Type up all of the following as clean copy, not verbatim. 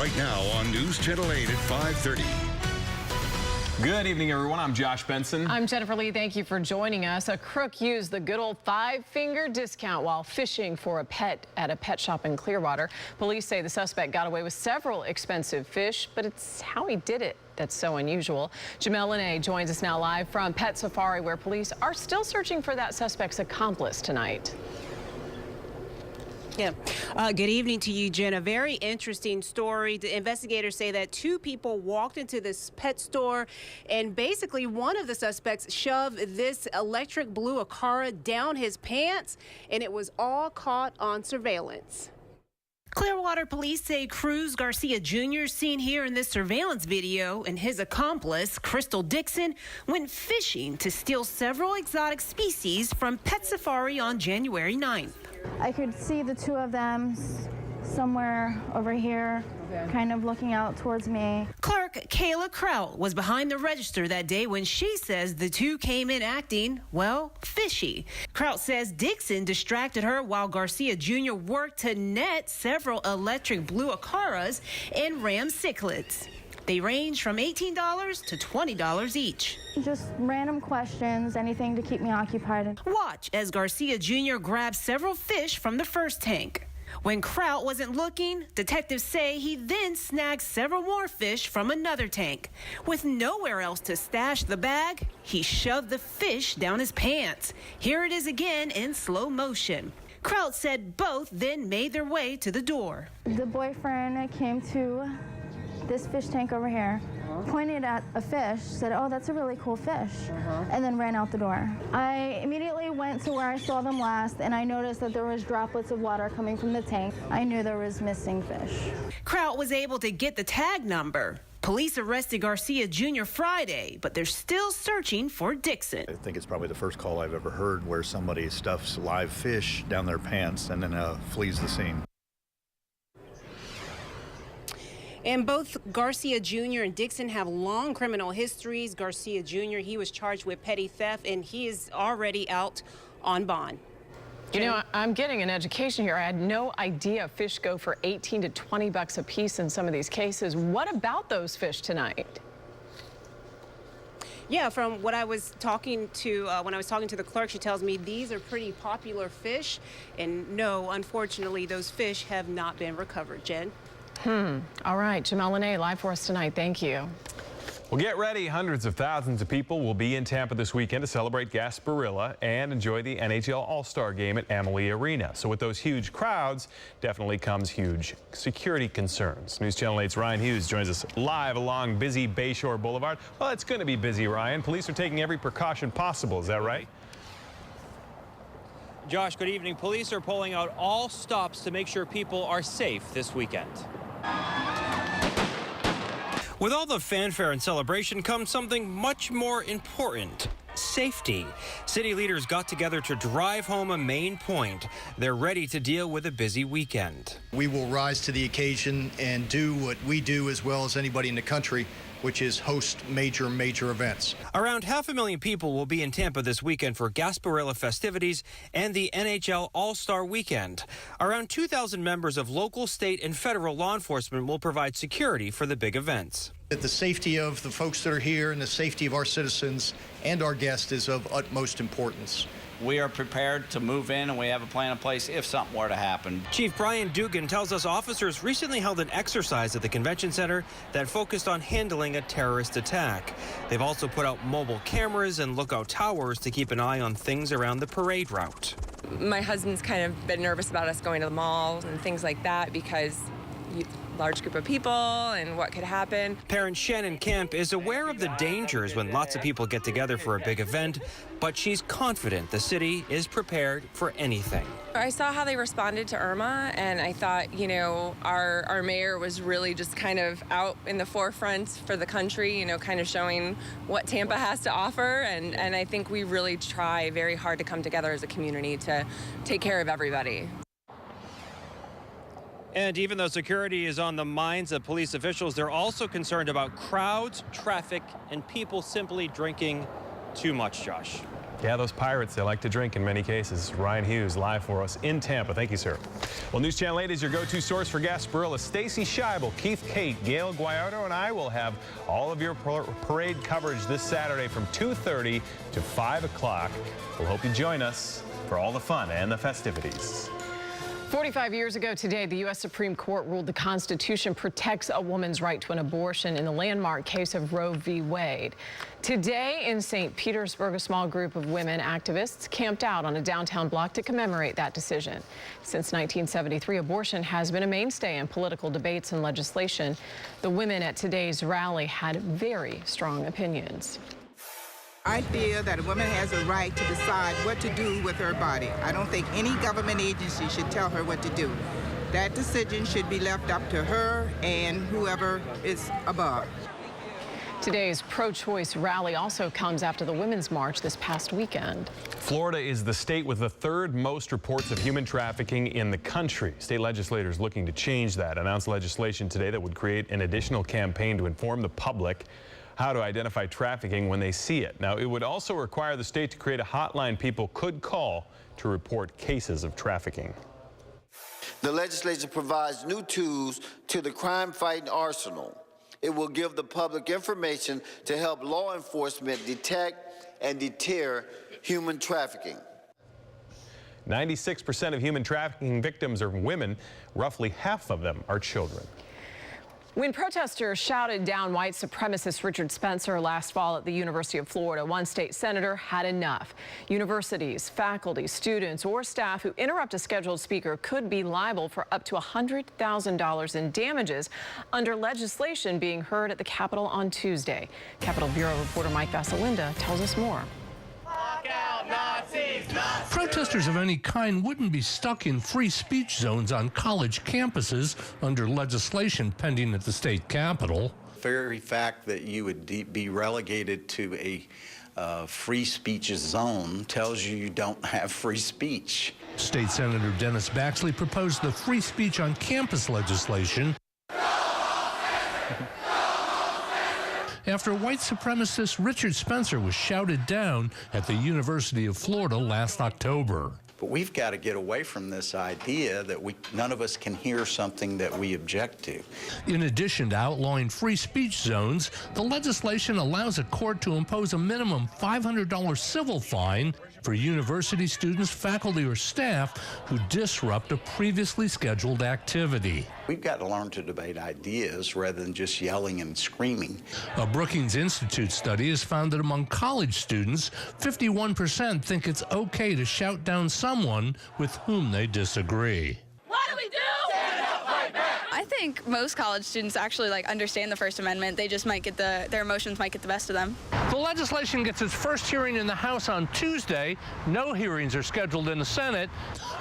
right now on News Channel 8 at 5:30. Good evening, everyone. I'm Josh Benson. I'm Jennifer Lee. Thank you for joining us. A crook used the good old five-finger discount while fishing for a pet at a pet shop in Clearwater. Police say the suspect got away with several expensive fish, but it's how he did it that's so unusual. Jamel Lene joins us now live from Pet Safari, where police are still searching for that suspect's accomplice tonight. Yeah. Good evening to you, Jen. A very interesting story. The investigators say that two people walked into this pet store, and basically one of the suspects shoved this electric blue Acara down his pants, and it was all caught on surveillance. Clearwater police say Cruz Garcia Jr., seen here in this surveillance video, and his accomplice, Crystal Dixon, went fishing to steal several exotic species from Pet Safari on January 9th. I could see the two of them somewhere over here, kind of looking out towards me. Clerk Kayla Kraut was behind the register that day when she says the two came in acting, well, fishy. Kraut says Dixon distracted her while Garcia Jr. worked to net several electric blue Acaras and ram cichlids. They range from $18 to $20 each. Just random questions, anything to keep me occupied. Watch as Garcia Jr. grabs several fish from the first tank. When Kraut wasn't looking, detectives say he then snagged several more fish from another tank. With nowhere else to stash the bag, he shoved the fish down his pants. Here it is again in slow motion. Kraut said both then made their way to the door. The boyfriend came to this fish tank over here, pointed at a fish, said, "Oh, that's a really cool fish," and then ran out the door. I immediately went to where I saw them last, and I noticed that there was droplets of water coming from the tank. I knew there was missing fish. Kraut was able to get the tag number. Police arrested Garcia Jr. Friday, but they're still searching for Dixon. I think it's probably the first call I've ever heard where somebody stuffs live fish down their pants and then flees the scene. And both Garcia Jr. and Dixon have long criminal histories. Garcia Jr., he was charged with petty theft, and he is already out on bond. You know, I'm getting an education here. I had no idea fish go for 18 to 20 bucks a piece in some of these cases. What about those fish tonight? Yeah, from what I was talking to, when I was talking to the clerk, she tells me these are pretty popular fish. And no, unfortunately, those fish have not been recovered. Jen? All right, Jamel Lene, live for us tonight. Thank you. Well, get ready. Hundreds of thousands of people will be in Tampa this weekend to celebrate Gasparilla and enjoy the NHL All-Star Game at Amalie Arena. So with those huge crowds, definitely comes huge security concerns. News Channel 8's Ryan Hughes joins us live along busy Bayshore Boulevard. Well, it's going to be busy, Ryan. Police are taking every precaution possible. Is that right? Josh, good evening. Police are pulling out all stops to make sure people are safe this weekend. With all the fanfare and celebration comes something much more important: safety. City leaders got together to drive home a main point. They're ready to deal with a busy weekend. We will rise to the occasion and do what we do as well as anybody in the country, which is host major events. Around 500,000 people will be in Tampa this weekend for Gasparilla festivities and the NHL All-Star Weekend. Around 2,000 members of local, state, and federal law enforcement will provide security for the big events. The safety of the folks that are here and the safety of our citizens and our guests is of utmost importance. We are prepared to move in, and we have a plan in place if something were to happen. Chief Brian Dugan tells us officers recently held an exercise at the convention center that focused on handling a terrorist attack. They've also put out mobile cameras and lookout towers to keep an eye on things around the parade route. My husband's kind of been nervous about us going to the mall and things like that because large group of people and what could happen. Parent Shannon Kemp is aware of the dangers when lots of people get together for a big event, but she's confident the city is prepared for anything. I saw how they responded to Irma, and I thought, you know, our mayor was really just kind of out in the forefront for the country, you know, kind of showing what Tampa has to offer, and I think we really try very hard to come together as a community to take care of everybody. And even though security is on the minds of police officials, they're also concerned about crowds, traffic, and people simply drinking too much, Josh. Yeah, those pirates, they like to drink in many cases. Ryan Hughes live for us in Tampa. Thank you, sir. Well, News Channel 8 is your go-to source for Gasparilla. Stacy Scheibel, Keith Kate, Gail Guaiardo, and I will have all of your parade coverage this Saturday from 2:30 to 5 o'clock. We'll hope you join us for all the fun and the festivities. 45 years ago today, the U.S. Supreme Court ruled the Constitution protects a woman's right to an abortion in the landmark case of Roe v. Wade. Today in St. Petersburg, a small group of women activists camped out on a downtown block to commemorate that decision. Since 1973, abortion has been a mainstay in political debates and legislation. The women at today's rally had very strong opinions. I feel that a woman has a right to decide what to do with her body. I don't think any government agency should tell her what to do. That decision should be left up to her and whoever is above. Today's pro-choice rally also comes after the Women's March this past weekend. Florida is the state with the third most reports of human trafficking in the country. State legislators looking to change that announced legislation today that would create an additional campaign to inform the public how to identify trafficking when they see it. Now, it would also require the state to create a hotline people could call to report cases of trafficking. The legislation provides new tools to the crime-fighting arsenal. It will give the public information to help law enforcement detect and deter human trafficking. 96% of human trafficking victims are women. Roughly half of them are children. When protesters shouted down white supremacist Richard Spencer last fall at the University of Florida, one state senator had enough. Universities, faculty, students, or staff who interrupt a scheduled speaker could be liable for up to $100,000 in damages under legislation being heard at the Capitol on Tuesday. Capitol Bureau reporter Mike Vasalinda tells us more. Protesters of any kind wouldn't be stuck in free speech zones on college campuses under legislation pending at the state capitol. The very fact that you would be relegated to a free speech zone tells you don't have free speech. State Senator Dennis Baxley proposed the free speech on campus legislation after white supremacist Richard Spencer was shouted down at the University of Florida last October. But we've got to get away from this idea that none of us can hear something that we object to. In addition to outlawing free speech zones, the legislation allows a court to impose a minimum $500 civil fine for university students, faculty, or staff who disrupt a previously scheduled activity. We've got to learn to debate ideas rather than just yelling and screaming. A Brookings Institute study has found that among college students, 51% think it's okay to shout down someone with whom they disagree. What do we do? Stand up, fight back. I think most college students actually understand the First Amendment. They just might get their emotions might get the best of them. The legislation gets its first hearing in the House on Tuesday. No hearings are scheduled in the Senate.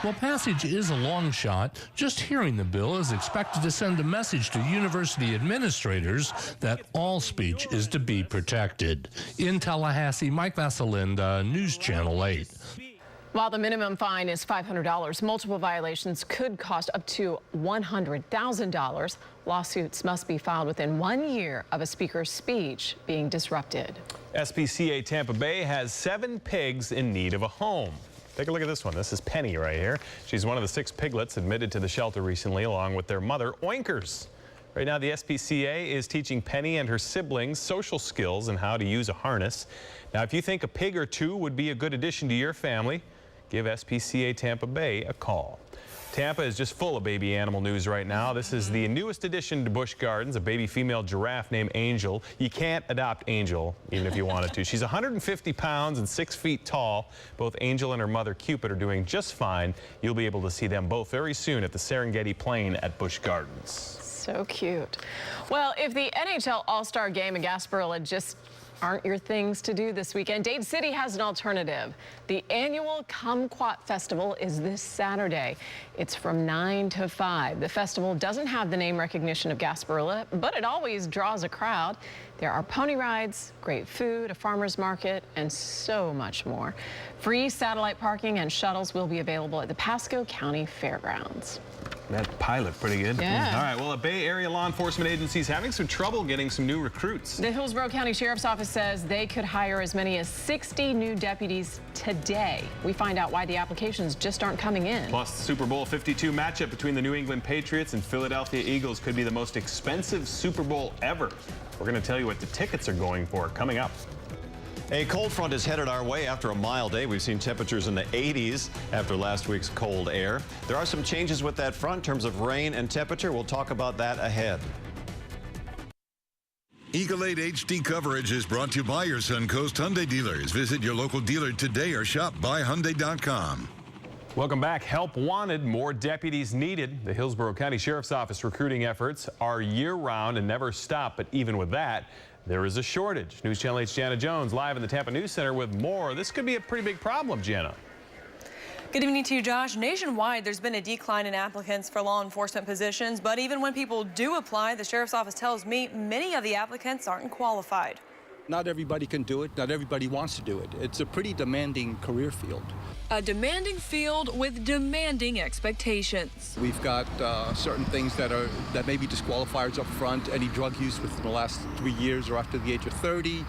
While passage is a long shot, just hearing the bill is expected to send a message to university administrators that all speech is to be protected. In Tallahassee, Mike Vasalinda, News Channel 8. While the minimum fine is $500, multiple violations could cost up to $100,000. Lawsuits must be filed within 1 year of a speaker's speech being disrupted. SPCA Tampa Bay has 7 pigs in need of a home. Take a look at this one. This is Penny right here. She's one of the 6 piglets admitted to the shelter recently, along with their mother, Oinkers. Right now, the SPCA is teaching Penny and her siblings social skills and how to use a harness. Now, if you think a pig or two would be a good addition to your family, give SPCA Tampa Bay a call. Tampa is just full of baby animal news right now. This is the newest addition to Busch Gardens, a baby female giraffe named Angel. You can't adopt Angel, even if you wanted to. She's 150 pounds and 6 feet tall. Both Angel and her mother, Cupid, are doing just fine. You'll be able to see them both very soon at the Serengeti Plain at Busch Gardens. So cute. Well, if the NHL All-Star Game in Gasparilla just aren't your things to do this weekend, Dade City has an alternative. The annual Kumquat Festival is this Saturday. It's from 9 to 5. The festival doesn't have the name recognition of Gasparilla, but it always draws a crowd. There are pony rides, great food, a farmer's market, and so much more. Free satellite parking and shuttles will be available at the Pasco County Fairgrounds. That pilot, pretty good. Yeah. All right, well, a Bay Area law enforcement agency is having some trouble getting some new recruits. The Hillsborough County Sheriff's Office says they could hire as many as 60 new deputies today. We find out why the applications just aren't coming in. Plus, the Super Bowl 52 matchup between the New England Patriots and Philadelphia Eagles could be the most expensive Super Bowl ever. We're going to tell you what the tickets are going for coming up. A cold front is headed our way after a mild day. We've seen temperatures in the 80s after last week's cold air. There are some changes with that front in terms of rain and temperature. We'll talk about that ahead. Eagle 8 HD coverage is brought to you by your Suncoast Hyundai dealers. Visit your local dealer today or shop buyhyundai.com. Welcome back. Help wanted, more deputies needed. The Hillsborough County Sheriff's Office recruiting efforts are year-round and never stop. But even with that, there is a shortage. News Channel 8's Jana Jones live in the Tampa News Center with more. This could be a pretty big problem, Jana. Good evening to you, Josh. Nationwide, there's been a decline in applicants for law enforcement positions. But even when people do apply, the Sheriff's Office tells me many of the applicants aren't qualified. Not everybody can do it. Not everybody wants to do it. It's a pretty demanding career field. A demanding field with demanding expectations. We've got certain things that may be disqualifiers up front. Any drug use within the last 3 years or after the age of 30,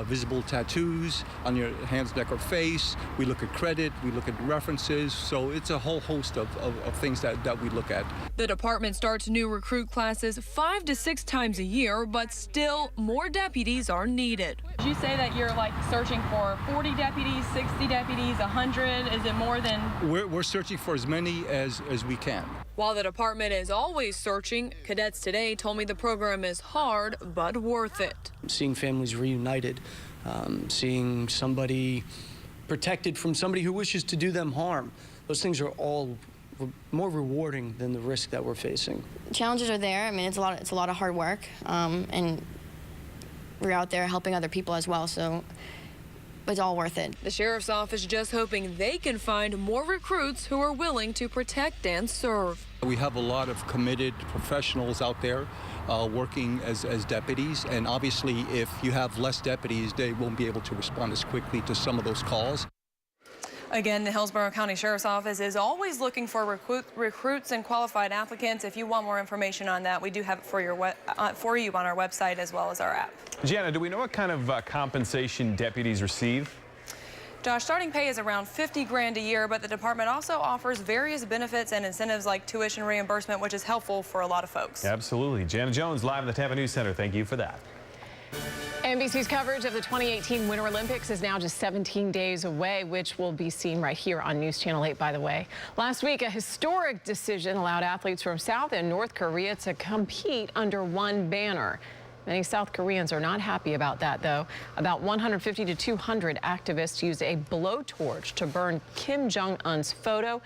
visible tattoos on your hands, neck, or face. We look at credit. We look at references. So it's a whole host of things that we look at. The department starts new recruit classes 5 to 6 times a year, but still more deputies are needed. Did you say that you're like searching for 40 deputies, 60 deputies, 100? Is it more than? We're searching for as many as we can. While the department is always searching, cadets today told me the program is hard but worth it. Seeing families reunited, seeing somebody protected from somebody who wishes to do them harm, those things are all more rewarding than the risk that we're facing. Challenges are there. I mean, it's a lot of hard work, and we're out there helping other people as well, so it's all worth it. The Sheriff's Office just hoping they can find more recruits who are willing to protect and serve. We have a lot of committed professionals out there working as deputies, and obviously if you have less deputies, they won't be able to respond as quickly to some of those calls. Again, the Hillsborough County Sheriff's Office is always looking for recruits and qualified applicants. If you want more information on that, we do have it for you on our website as well as our app. Jana, do we know what kind of compensation deputies receive? Josh, starting pay is around $50 grand a year, but the department also offers various benefits and incentives like tuition reimbursement, which is helpful for a lot of folks. Absolutely. Jana Jones live in the Tampa News Center. Thank you for that. NBC's coverage of the 2018 Winter Olympics is now just 17 days away, which will be seen right here on News Channel 8, by the way. Last week, a historic decision allowed athletes from South and North Korea to compete under one banner. Many South Koreans are not happy about that, though. About 150 to 200 activists used a blowtorch to burn Kim Jong-un's photo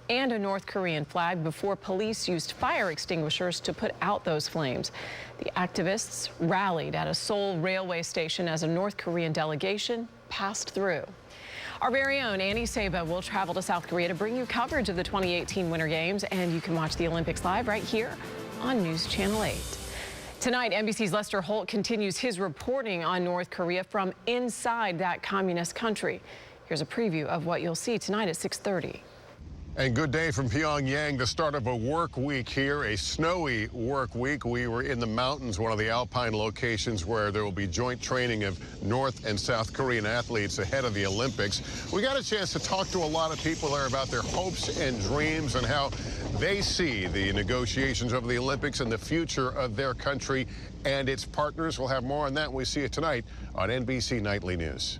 and a North Korean flag before police used fire extinguishers to put out those flames. The activists rallied at a Seoul railway station as a North Korean delegation passed through. Our very own Annie Saba will travel to South Korea to bring you coverage of the 2018 Winter Games, and you can watch the Olympics live right here on News Channel 8. Tonight, NBC's Lester Holt continues his reporting on North Korea from inside that communist country. Here's a preview of what you'll see tonight at 6:30. And good day from Pyongyang, the start of a work week here, a snowy work week. We were in the mountains, one of the alpine locations where there will be joint training of North and South Korean athletes ahead of the Olympics. We got a chance to talk to a lot of people there about their hopes and dreams and how they see the negotiations over the Olympics and the future of their country and its partners. We'll have more on that when we see it tonight on NBC Nightly News.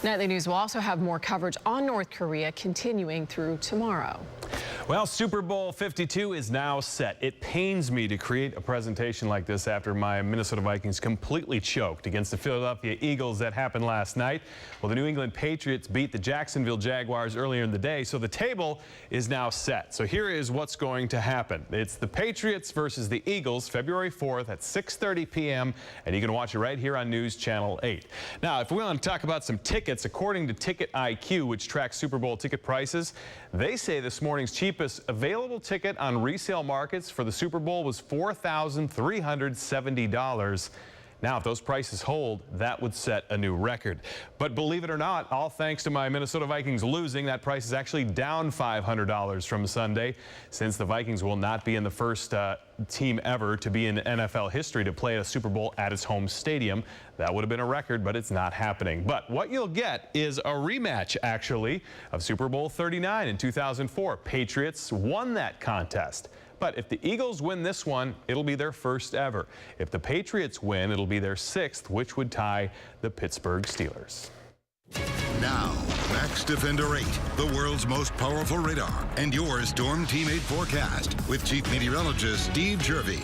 Nightly News will also have more coverage on North Korea continuing through tomorrow. Well, Super Bowl 52 is now set. It pains me to create a presentation like this after my Minnesota Vikings completely choked against the Philadelphia Eagles. That happened last night. Well, the New England Patriots beat the Jacksonville Jaguars earlier in the day, so the table is now set. So here is what's going to happen. It's the Patriots versus the Eagles, February 4th at 6:30 p.m., and you can watch it right here on News Channel 8. Now, if we want to talk about some tickets, according to Ticket IQ, which tracks Super Bowl ticket prices, they say this morning's cheapest available ticket on resale markets for the Super Bowl was $4,370. Now, if those prices hold, that would set a new record. But believe it or not, all thanks to my Minnesota Vikings losing, that price is actually down $500 from Sunday, since the Vikings will not be in the first team ever to be in NFL history to play a Super Bowl at its home stadium. That would have been a record, but it's not happening. But what you'll get is a rematch, actually, of Super Bowl 39 in 2004. Patriots won that contest. But if the Eagles win this one, it'll be their first ever. If the Patriots win, it'll be their 6th, which would tie the Pittsburgh Steelers. Now, Max Defender 8, the world's most powerful radar, and your Storm Team 8 forecast with Chief Meteorologist Steve Jervey.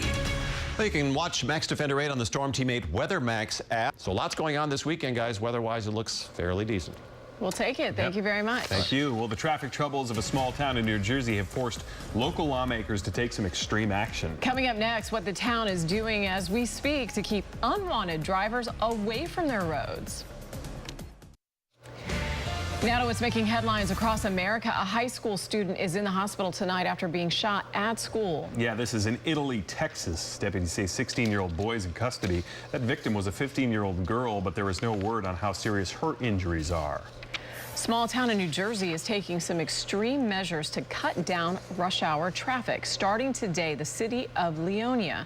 Well, you can watch Max Defender 8 on the Storm Team 8 Weather Max app. So lots going on this weekend, guys. Weather-wise, it looks fairly decent. We'll take it. Thank you very much. Thank you. Well, the traffic troubles of a small town in New Jersey have forced local lawmakers to take some extreme action. Coming up next, what the town is doing as we speak to keep unwanted drivers away from their roads. Now to what's making headlines across America. A high school student is in the hospital tonight after being shot at school. Yeah, this is in Italy, Texas. Deputies say 16-year-old boy is in custody. That victim was a 15-year-old girl, but there is no word on how serious her injuries are. Small town in New Jersey is taking some extreme measures to cut down rush hour traffic. Starting today, the city of Leonia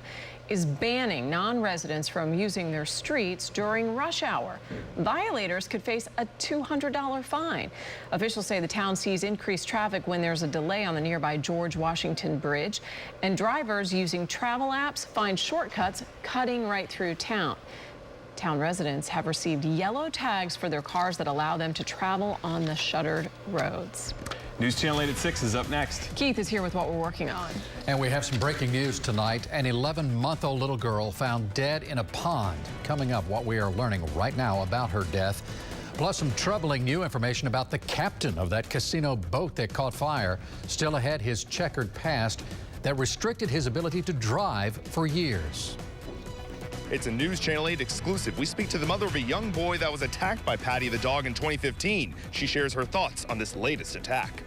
is banning non-residents from using their streets during rush hour. Violators could face a $200 fine. Officials say the town sees increased traffic when there's a delay on the nearby George Washington Bridge, and drivers using travel apps find shortcuts cutting right through town. Town residents have received yellow tags for their cars that allow them to travel on the shuttered roads. News Channel 8 at 6 is up next. Keith is here with what we're working on. And we have some breaking news tonight. An 11-month-old little girl found dead in a pond. Coming up, what we are learning right now about her death. Plus some troubling new information about the captain of that casino boat that caught fire. Still ahead, his checkered past that restricted his ability to drive for years. It's a News Channel 8 exclusive. We speak to the mother of a young boy that was attacked by Patty the dog in 2015. She shares her thoughts on this latest attack.